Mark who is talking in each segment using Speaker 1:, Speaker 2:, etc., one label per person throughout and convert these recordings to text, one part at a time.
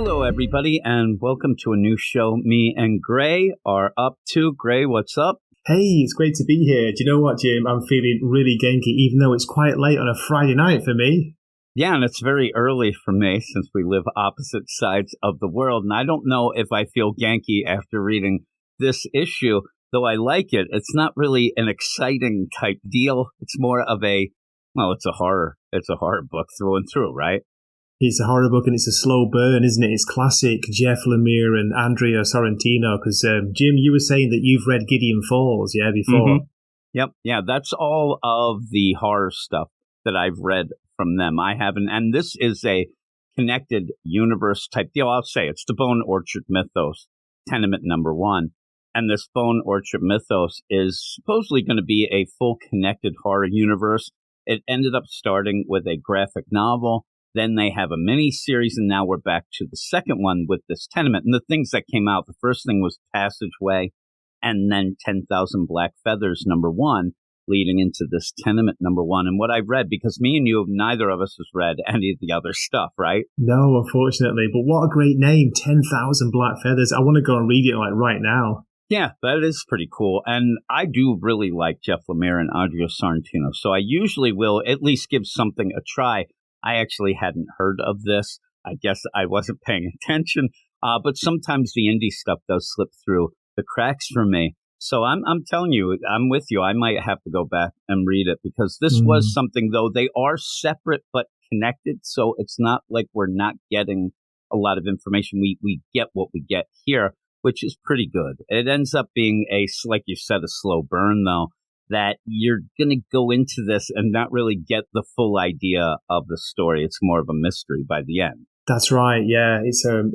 Speaker 1: Hello, everybody, and welcome to a new show me and Gray are up to. Gray, what's up?
Speaker 2: Hey, it's great to be here. Do you know what, Jim? I'm feeling really genki, even though it's quite late on a Friday night for me.
Speaker 1: Yeah, and it's very early for me since we live opposite sides of the world, and I don't know if I feel genki after reading this issue, though I like it. It's not really an exciting type deal. It's more of it's a horror. It's a horror book through and through, right?
Speaker 2: It's a horror book and it's a slow burn, isn't it? It's classic Jeff Lemire and Andrea Sorrentino, because, Jim, you were saying that you've read Gideon Falls, yeah, before?
Speaker 1: Mm-hmm. Yep, yeah, that's all of the horror stuff that I've read from them. I haven't, and this is a connected universe type deal. I'll say it's the Bone Orchard Mythos, Tenement #1. And this Bone Orchard Mythos is supposedly going to be a full connected horror universe. It ended up starting with a graphic novel. Then they have a mini-series, and now we're back to the second one with this Tenement. And the things that came out, the first thing was Passageway, and then 10,000 Black Feathers #1, leading into this Tenement #1. And what I've read, because me and you, neither of us has read any of the other stuff, right?
Speaker 2: No, unfortunately. But what a great name, 10,000 Black Feathers. I want to go and read it right now.
Speaker 1: Yeah, that is pretty cool. And I do really like Jeff Lemire and Andrea Sorrentino, so I usually will at least give something a try. I actually hadn't heard of this. I guess I wasn't paying attention. But sometimes the indie stuff does slip through the cracks for me. So I'm telling you, I'm with you. I might have to go back and read it because this was something, though. They are separate but connected. So it's not like we're not getting a lot of information. We get what we get here, which is pretty good. It ends up being like you said, a slow burn, though, that you're going to go into this and not really get the full idea of the story. It's more of a mystery by the end.
Speaker 2: That's right, yeah. It's an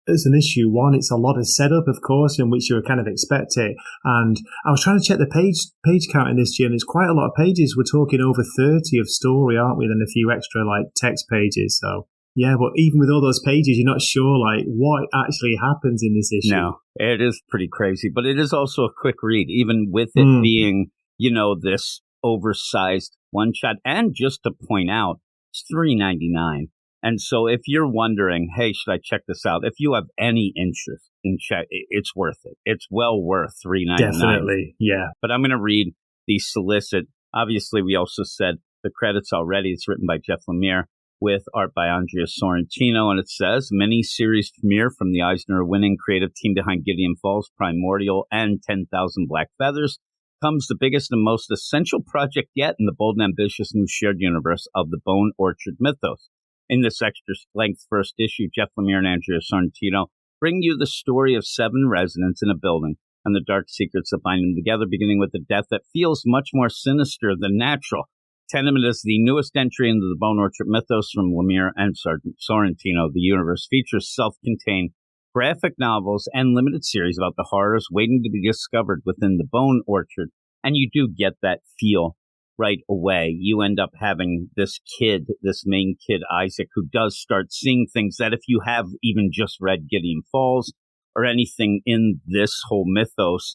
Speaker 2: issue one. It's a lot of setup, of course, in which you would kind of expect it. And I was trying to check the page count in this, Jim. It's quite a lot of pages. We're talking over 30 of story, aren't we? Then a few extra text pages. So yeah, but even with all those pages, you're not sure what actually happens in this issue.
Speaker 1: No, it is pretty crazy, but it is also a quick read, even with it being, this oversized one shot. And just to point out, it's $3.99. And so if you're wondering, hey, should I check this out? If you have any interest in it's worth it. It's well worth $3.99.
Speaker 2: Definitely, yeah.
Speaker 1: But I'm going to read the solicit. Obviously, we also said the credits already. It's written by Jeff Lemire with art by Andrea Sorrentino. And it says, mini-series premiere from the Eisner-winning creative team behind Gideon Falls, Primordial, and 10,000 Black Feathers, comes the biggest and most essential project yet in the bold and ambitious new shared universe of the Bone Orchard Mythos. In this extra-length first issue, Jeff Lemire and Andrea Sorrentino bring you the story of 7 residents in a building and the dark secrets that bind them together, beginning with a death that feels much more sinister than natural. Tenement is the newest entry into the Bone Orchard Mythos from Lemire and Sorrentino. The universe features self-contained graphic novels and limited series about the horrors waiting to be discovered within the Bone Orchard. And you do get that feel right away. You end up having this main kid, Isaac, who does start seeing things that if you have even just read Gideon Falls or anything in this whole mythos,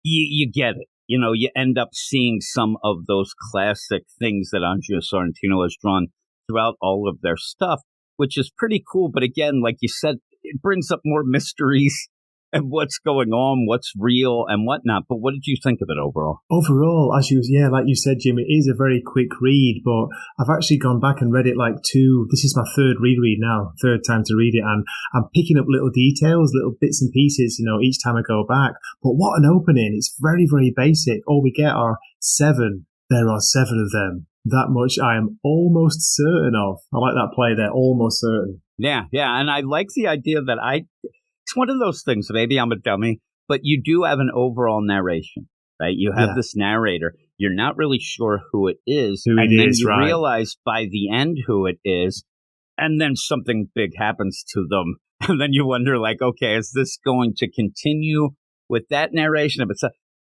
Speaker 1: you get it. You end up seeing some of those classic things that Andrea Sorrentino has drawn throughout all of their stuff, which is pretty cool. But again, like you said, it brings up more mysteries and what's going on, what's real and whatnot. But what did you think of it overall?
Speaker 2: Overall, like you said, Jim, it is a very quick read, but I've actually gone back and read it this is my third reread now, third time to read it, and I'm picking up little details, little bits and pieces, each time I go back. But what an opening. It's very, very basic. All we get are 7. There are 7 of them. That much I am almost certain of. I like that play there, almost certain.
Speaker 1: Yeah, and I like the idea that it's one of those things, maybe I'm a dummy, but you do have an overall narration, right? You have this narrator. You're not really sure who it is. And then you realize by the end who it is, and then something big happens to them. And then you wonder, okay, is this going to continue with that narration?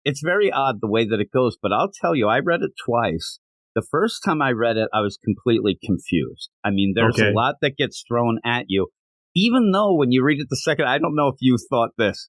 Speaker 1: It's very odd the way that it goes, but I'll tell you, I read it twice. The first time I read it, I was completely confused. I mean, there's a lot that gets thrown at you. Even though when you read it the second, I don't know if you thought this.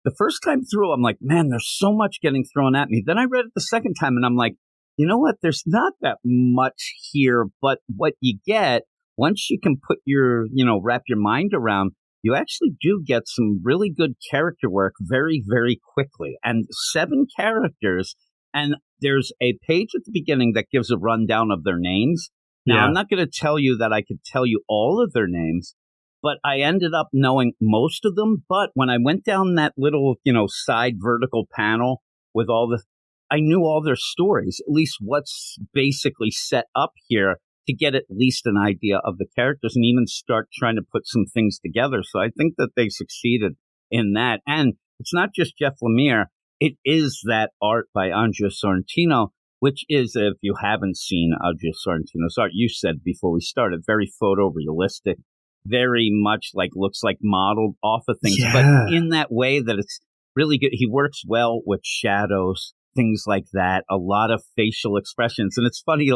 Speaker 1: The first time through, I'm like, man, there's so much getting thrown at me. Then I read it the second time and I'm like, you know what? There's not that much here, but what you get, once you can put wrap your mind around you actually do get some really good character work very, very quickly. And 7 characters, and there's a page at the beginning that gives a rundown of their names. Now,
Speaker 2: Yeah.
Speaker 1: I'm not going to tell you that I could tell you all of their names, but I ended up knowing most of them. But when I went down that little, side vertical panel with I knew all their stories, at least what's basically set up here to get at least an idea of the characters and even start trying to put some things together. So I think that they succeeded in that. And it's not just Jeff Lemire. It is that art by Andrea Sorrentino, which is, if you haven't seen Andrea Sorrentino's art, you said before we started, very photorealistic, very much looks like modeled off of things, but in that way that it's really good. He works well with shadows, things like that, a lot of facial expressions. And it's funny,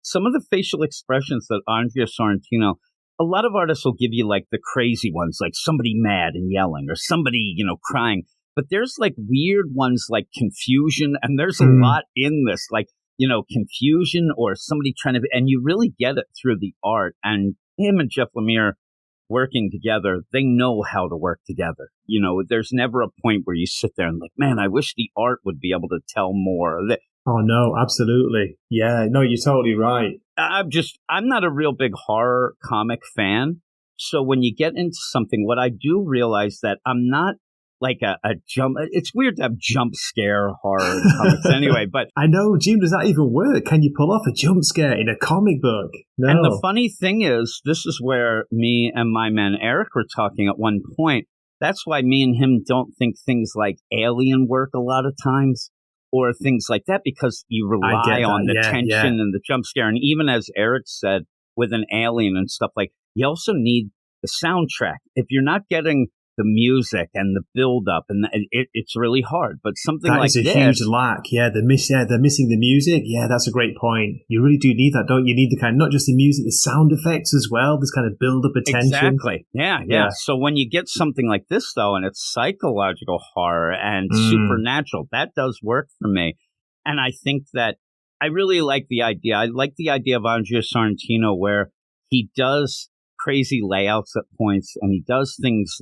Speaker 1: some of the facial expressions that Andrea Sorrentino, a lot of artists will give you the crazy ones, like somebody mad and yelling or somebody, crying. But there's weird ones like confusion. And there's a lot in this, confusion or somebody trying to, and you really get it through the art. And him and Jeff Lemire working together, they know how to work together. There's never a point where you sit there and man, I wish the art would be able to tell more.
Speaker 2: Oh, no, absolutely. Yeah, no, you're totally right.
Speaker 1: I'm not a real big horror comic fan. So when you get into something, what I do realize that I'm not a jump. It's weird to have jump scare horror comics anyway, but
Speaker 2: I know, Jim, does that even work? Can you pull off a jump scare in a comic book? No.
Speaker 1: And the funny thing is, this is where me and my man Eric were talking at one point. That's why me and him don't think things like Alien work a lot of times, or things like that, because you rely on the tension and the jump scare. And even as Eric said, with an Alien and stuff, you also need the soundtrack. If you're not getting the music and the build up, and it's really hard. But something
Speaker 2: that
Speaker 1: like
Speaker 2: is a
Speaker 1: this,
Speaker 2: huge lack. Yeah, they're missing the music. Yeah, that's a great point. You really do need that, don't you? You need the not just the music, the sound effects as well. This kind of build up attention.
Speaker 1: Exactly. Yeah. So when you get something like this, though, and it's psychological horror and supernatural, that does work for me. And I think that I really like the idea. I like the idea of Andrea Sorrentino, where he does crazy layouts at points, and he does things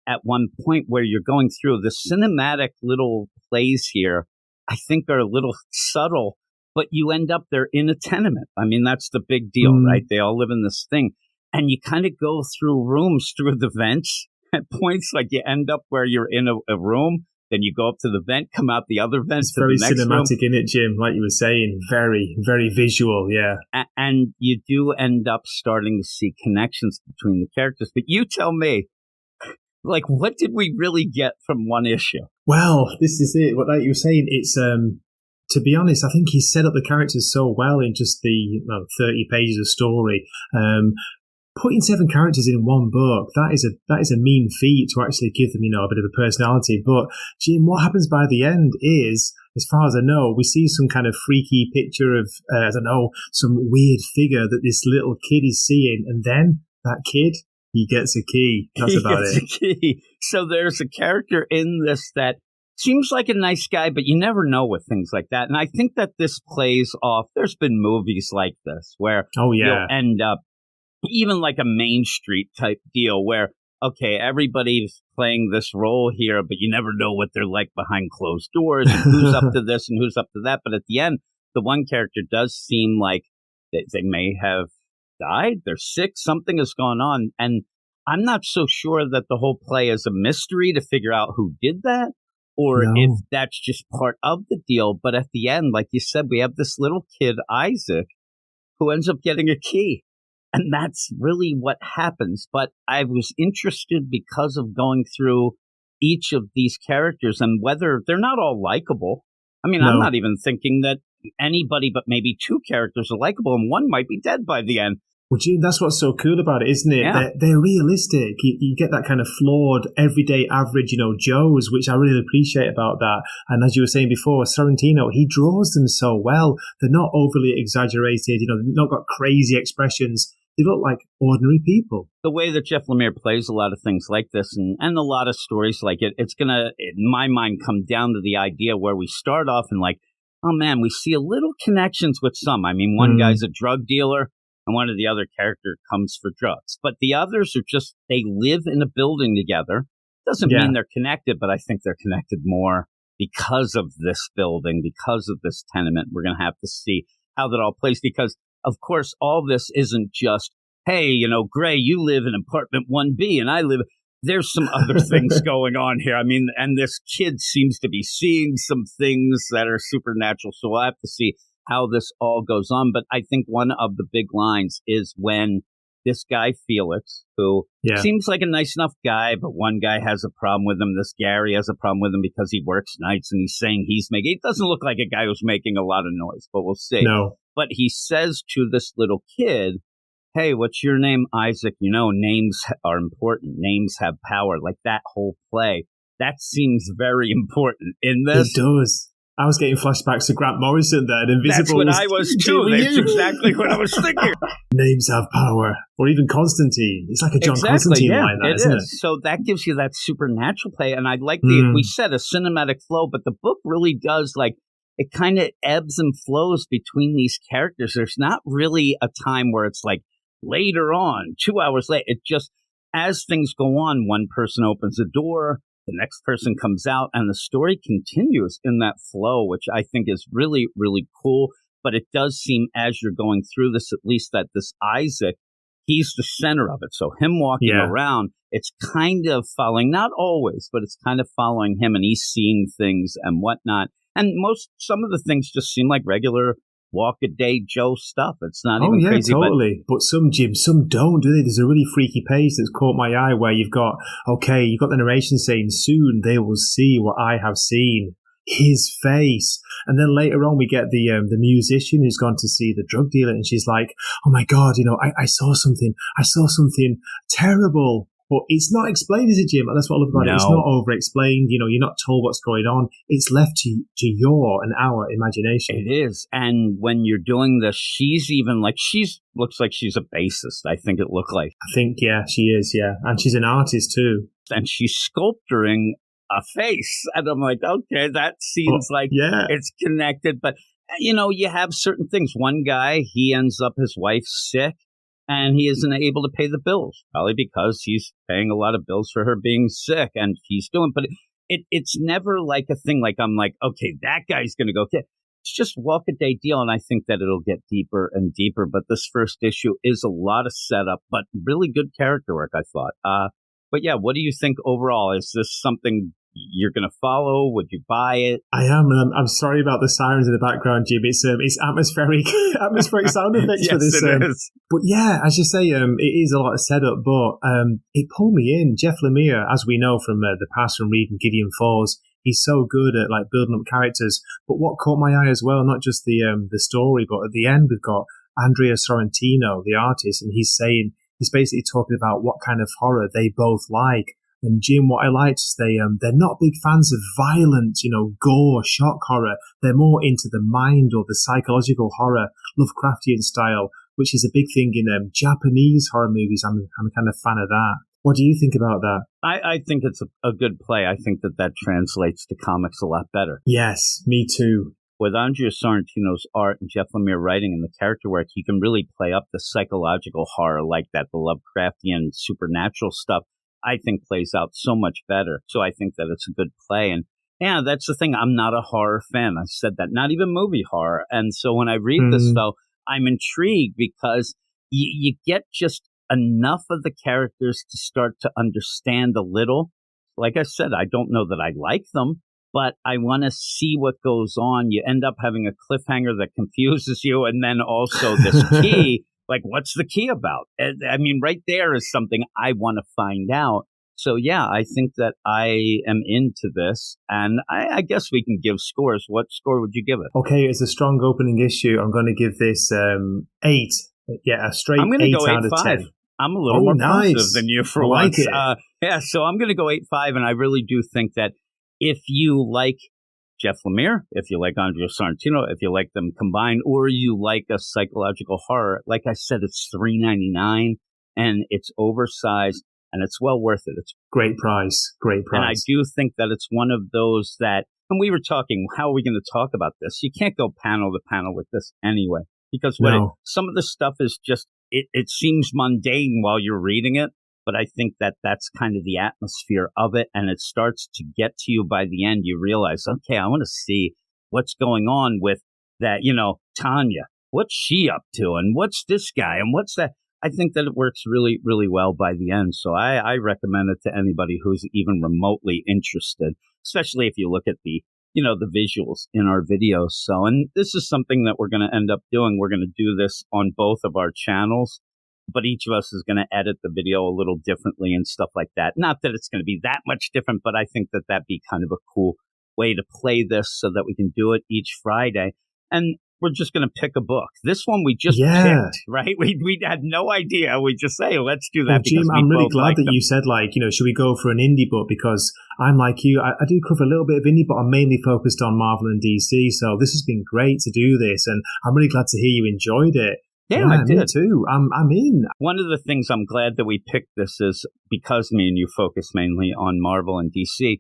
Speaker 1: at one point where you're going through the cinematic little plays here, I think are a little subtle, but you end up there in a tenement. I mean, that's the big deal, right? They all live in this thing. And you kind of go through rooms through the vents at points, you end up where you're in a room, then you go up to the vent, come out the other vent
Speaker 2: it's
Speaker 1: to
Speaker 2: very
Speaker 1: the next
Speaker 2: cinematic,
Speaker 1: room.
Speaker 2: in it, Jim, like you were saying. Very, very visual, yeah.
Speaker 1: And you do end up starting to see connections between the characters. But you tell me, what did we really get from one issue?
Speaker 2: Well, this is it. What you were saying, it's to be honest, I think he set up the characters so well in just the 30 pages of story. Putting 7 characters in one book, that is a mean feat to actually give them, a bit of a personality. But Jim, what happens by the end is, as far as I know, we see some kind of freaky picture of, some weird figure that this little kid is seeing, and then that kid, he gets a key. That's about it.
Speaker 1: A key. So there's a character in this that seems like a nice guy, but you never know with things like that. And I think that this plays off. There's been movies like this where you'll end up even like a Main Street type deal where, okay, everybody's playing this role here, but you never know what they're like behind closed doors and who's up to this and who's up to that. But at the end, the one character does seem like they may have died, they're sick, something has gone on. And I'm not so sure that the whole play is a mystery to figure out who did that or if that's just part of the deal. But at the end, like you said, we have this little kid, Isaac, who ends up getting a key. And that's really what happens. But I was interested because of going through each of these characters and whether they're not all likable. I mean, I'm not even thinking that anybody but maybe 2 characters are likable and one might be dead by the end.
Speaker 2: Well, Jim, that's what's so cool about it, isn't it?
Speaker 1: Yeah.
Speaker 2: They're realistic. You get that kind of flawed, everyday, average, Joes, which I really appreciate about that. And as you were saying before, Sorrentino, he draws them so well. They're not overly exaggerated. They've not got crazy expressions. They look like ordinary people.
Speaker 1: The way that Jeff Lemire plays a lot of things like this and a lot of stories like it's going to, in my mind, come down to the idea where we start off and oh man, we see a little connections with some. I mean, one guy's a drug dealer. and one of the other character comes for drugs. But the others are just, they live in a building together. Doesn't mean they're connected, but I think they're connected more because of this building, because of this tenement. We're going to have to see how that all plays, because, of course, all this isn't just, hey, Gray, you live in apartment 1B and I live. There's some other things going on here. I mean, and this kid seems to be seeing some things that are supernatural. So we'll have to see how this all goes on. But I think one of the big lines is when this guy, Felix, who seems like a nice enough guy, but one guy has a problem with him. This Gary has a problem with him because he works nights and he's saying it doesn't look like a guy who's making a lot of noise, but we'll see.
Speaker 2: No.
Speaker 1: But he says to this little kid, hey, what's your name, Isaac? Names are important. Names have power. Like that whole play. That seems very important in this.
Speaker 2: It does. I was getting flashbacks to Grant Morrison there. Invisible.
Speaker 1: That's what I was too. That's exactly what I was thinking.
Speaker 2: Names have power. Or even Constantine. It's like a John Constantine line, isn't it?
Speaker 1: So that gives you that supernatural play. And I like we said a cinematic flow, but the book really does it kind of ebbs and flows between these characters. There's not really a time where it's like, later on, 2 hours later, it just, as things go on, one person opens a door, the next person comes out, and the story continues in that flow, which I think is really, really cool. But it does seem, as you're going through this, at least that this Isaac, he's the center of it. So him walking around, it's kind of following, not always, but it's kind of following him, and he's seeing things and whatnot. And some of the things just seem like regular walk-a-day Joe stuff. It's not even crazy.
Speaker 2: Totally. But some, Jim, some don't, do they? There's a really freaky page that's caught my eye where you've got the narration saying, soon they will see what I have seen. His face. And then later on we get the musician who's gone to see the drug dealer, and she's like, oh my God, I saw something terrible. But it's not explained, is it, Jim? That's what I love about it. It's not over-explained. You're not told what's going on. It's left to your and our imagination.
Speaker 1: It is. And when you're doing this, she's even looks like she's a bassist, I think it looked like.
Speaker 2: I think, she is, And she's an artist, too.
Speaker 1: And she's sculpturing a face. And I'm like, okay, that seems it's connected. But, you have certain things. One guy, he ends up, his wife's sick. And he isn't able to pay the bills, probably because he's paying a lot of bills for her being sick, and he's doing. But it's never like a thing like I'm like, okay, that guy's going to go. Okay. It's just walk-a-day deal, and I think that it'll get deeper and deeper. But this first issue is a lot of setup, but really good character work, I thought. But yeah, what do you think overall? Is this something you're going to follow? Would you buy it?
Speaker 2: I am, and I'm sorry about the sirens in the background, Jim. It's atmospheric sound effects for this.
Speaker 1: It is.
Speaker 2: But yeah, as you say, it is a lot of setup, but it pulled me in. Jeff Lemire, as we know from the past from reading Gideon Falls, he's so good at building up characters. But what caught my eye as well, not just the story, but at the end we've got Andrea Sorrentino, the artist, and he's basically talking about what kind of horror they both like. And Jim, what I liked is they're not big fans of violent, gore, shock horror. They're more into the mind or the psychological horror, Lovecraftian style, which is a big thing in Japanese horror movies. I'm a kind of fan of that. What do you think about that?
Speaker 1: I think it's a good play. I think that translates to comics a lot better.
Speaker 2: Yes, me too.
Speaker 1: With Andrea Sorrentino's art and Jeff Lemire writing and the character work, he can really play up the psychological horror like that, the Lovecraftian supernatural stuff. I think plays out so much better. So I think that it's a good play. And yeah, that's the thing. I'm not a horror fan. I said that, not even movie horror. And so when I read this, though, I'm intrigued because you get just enough of the characters to start to understand a little. Like I said, I don't know that I like them, but I want to see what goes on. You end up having a cliffhanger that confuses you. And then also this key. Like, what's the key about? I mean, right there is something I want to find out. So, yeah, I think that I am into this. And I guess we can give scores. What score would you give it?
Speaker 2: Okay, it's a strong opening issue. I'm going to give this 8. Yeah, a straight 8 out of 10.
Speaker 1: I'm a little more positive than you for once.
Speaker 2: It.
Speaker 1: So I'm going to go 8.5. And I really do think that if you like Jeff Lemire, if you like Andrea Sorrentino, if you like them combined, or you like a psychological horror, like I said, it's $3.99 and it's oversized and it's well worth it. It's
Speaker 2: great price.
Speaker 1: And I do think that it's one of those that, and we were talking, how are we going to talk about this? You can't go panel to panel with this anyway. because
Speaker 2: No.
Speaker 1: some of the stuff is just, it seems mundane while you're reading it, but I think that's kind of the atmosphere of it, and it starts to get to you by the end. You realize, okay, I want to see what's going on with that, Tanya. What's she up to? And what's this guy? And what's that? I think that it works really, really well by the end. So I recommend it to anybody who's even remotely interested, especially if you look at the visuals in our videos. So, and this is something that we're going to end up doing. We're going to do this on both of our channels, but each of us is going to edit the video a little differently and stuff like that. Not that it's going to be that much different, but I think that that'd be kind of a cool way to play this so that we can do it each Friday. And we're just going to pick a book. This one we just picked, right? We had no idea. We just say, let's do that.
Speaker 2: Well, Jim, I'm really glad that you said, should we go for an indie book? Because I'm like you, I do cover a little bit of indie, but I'm mainly focused on Marvel and DC. So this has been great to do this, and I'm really glad to hear you enjoyed it.
Speaker 1: Yeah, I did.
Speaker 2: Me too. I'm in.
Speaker 1: One of the things I'm glad that we picked this is because me and you focus mainly on Marvel and DC.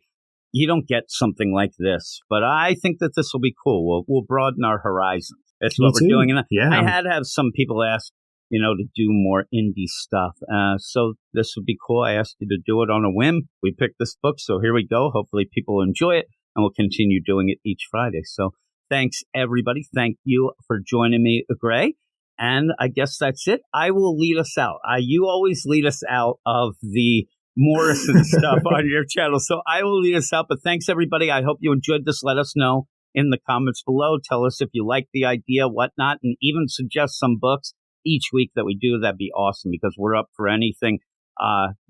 Speaker 1: You don't get something like this, but I think that this will be cool. We'll broaden our horizons. That's what we're doing. And I had to have some people ask, to do more indie stuff. So this would be cool. I asked you to do it on a whim. We picked this book, so here we go. Hopefully people enjoy it, and we'll continue doing it each Friday. So thanks, everybody. Thank you for joining me, Gray. And I guess that's it. I will lead us out. You always lead us out of the Morrison stuff on your channel. So I will lead us out, but thanks everybody. I hope you enjoyed this. Let us know in the comments below. Tell us if you like the idea, whatnot, and even suggest some books each week that we do. That'd be awesome because we're up for anything.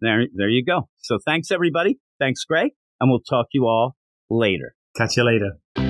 Speaker 1: There you go. So thanks everybody. Thanks, Gray. And we'll talk to you all later.
Speaker 2: Catch you later.